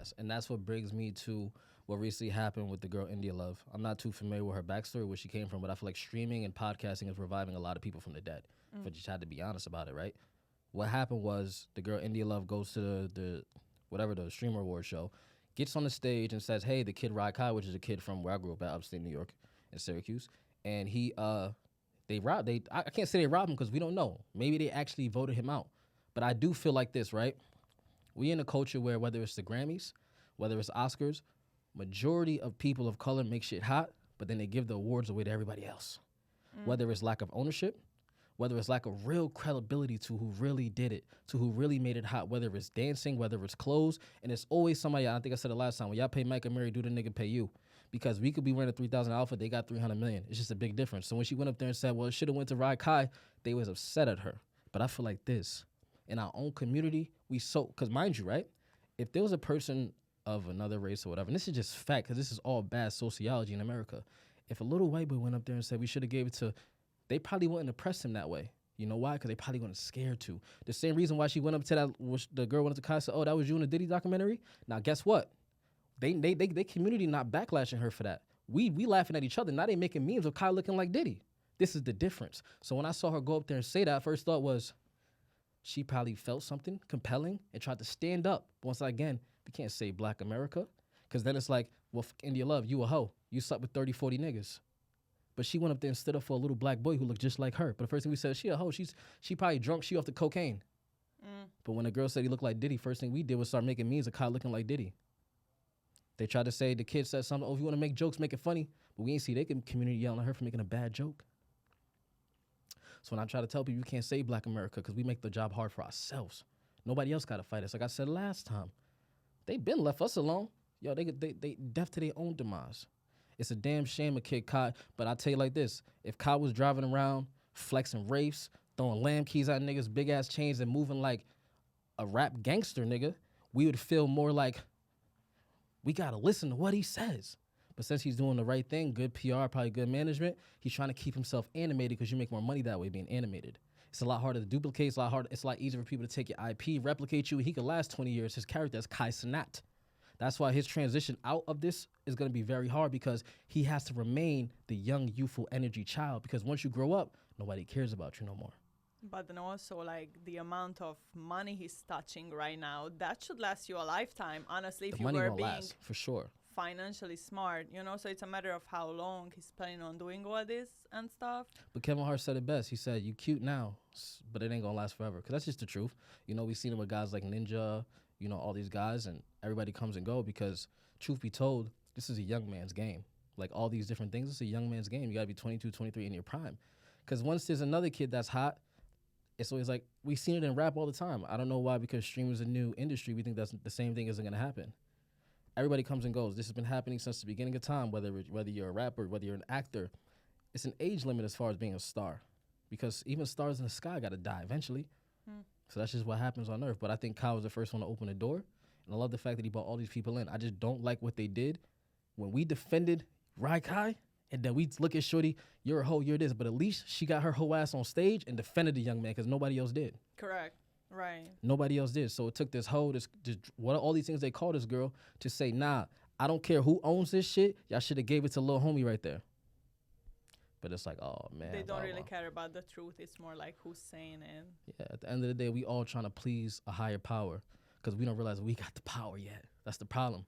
Yes, and that's what brings me to what recently happened with the girl India Love. I'm not too familiar with her backstory, where she came from, but I feel like streaming and podcasting is reviving a lot of people from the dead. If I just had to be honest about it, right? What happened was the girl India Love goes to the whatever the streamer award show, gets on the stage and says, "Hey, the kid Rai Kai, which is a kid from where I grew up at, upstate New York, in Syracuse, and I can't say they robbed him because we don't know. Maybe they actually voted him out, but I do feel like this, right? We in a culture where whether it's the Grammys, whether it's Oscars, majority of people of color make shit hot, but then they give the awards away to everybody else. Whether it's lack of ownership, whether it's lack of real credibility to who really did it, to who really made it hot, whether it's dancing, whether it's clothes, and it's always somebody, I think I said it last time, when y'all pay Mike and Mary, do the nigga pay you. Because we could be wearing a 3,000 outfit, they got 300 million. It's just a big difference. So when she went up there and said, well, it should have went to Rai Kai, they was upset at her. But I feel like this, in our own community, because mind you, right, if there was a person of another race or whatever, and this is just fact, because this is all bad sociology in America, if a little white boy went up there and said we should have gave it to, they probably wouldn't oppress him that way. You know why? Because they probably weren't scared to. The same reason why she went up to that, the girl went up to Kai and said, oh, that was you in the Diddy documentary? Now, guess what? They community not backlashing her for that. We laughing at each other. Now they making memes of Kai looking like Diddy. This is the difference. So when I saw her go up there and say that, first thought was she probably felt something compelling and tried to stand up. Once again, we can't say Black America, because then it's like, well, India Love, you a hoe. You slept with 30, 40 niggas. But she went up there and stood up for a little black boy who looked just like her. But the first thing we said, she a hoe. She probably drunk. She off the cocaine. But when the girl said he looked like Diddy, first thing we did was start making memes of Kai looking like Diddy. They tried to say, the kid said something, oh, if you want to make jokes, make it funny. But we ain't see they community yelling at her for making a bad joke. So when I try to tell people, you can't say Black America because we make the job hard for ourselves. Nobody else got to fight us. Like I said last time, they been left us alone. Yo, they deaf to their own demise. It's a damn shame a kid Kai, but I'll tell you like this. If Kai was driving around, flexing rapes, throwing lamb keys at niggas, big-ass chains, and moving like a rap gangster nigga, we would feel more like we got to listen to what he says. But since he's doing the right thing, good PR, probably good management, he's trying to keep himself animated because you make more money that way being animated. It's a lot harder to duplicate. It's a lot easier for people to take your IP, replicate you. He could last 20 years. His character is Kai Cenat. That's why his transition out of this is going to be very hard because he has to remain the young, youthful energy child because once you grow up, nobody cares about you no more. But then also, like, the amount of money he's touching right now, that should last you a lifetime, honestly, if you were being last, for sure. Financially smart, you know? So it's a matter of how long he's planning on doing all this and stuff. But Kevin Hart said it best. He said, you cute now, but it ain't going to last forever. Because that's just the truth. You know, we've seen it with guys like Ninja, you know, all these guys, and everybody comes and go because, truth be told, this is a young man's game. Like, all these different things, it's a young man's game. You got to be 22, 23 in your prime. Because once there's another kid that's hot, it's always like, we've seen it in rap all the time. I don't know why, because streaming is a new industry. We think that's the same thing isn't going to happen. Everybody comes and goes. This has been happening since the beginning of time, whether you're a rapper, whether you're an actor. It's an age limit as far as being a star. Because even stars in the sky got to die eventually. So that's just what happens on Earth. But I think Kyle was the first one to open the door. And I love the fact that he brought all these people in. I just don't like what they did. When we defended Rai Kai, and then we look at Shorty, you're a hoe, you're this. But at least she got her hoe ass on stage and defended the young man because nobody else did. Correct. Right. Nobody else did. So it took this hoe, what all these things they call this girl, to say, nah, I don't care who owns this shit. Y'all should have gave it to little homie right there. But it's like, oh, man. They don't really care about the truth. It's more like who's saying it. Yeah, at the end of the day, we all trying to please a higher power because we don't realize we got the power yet. That's the problem.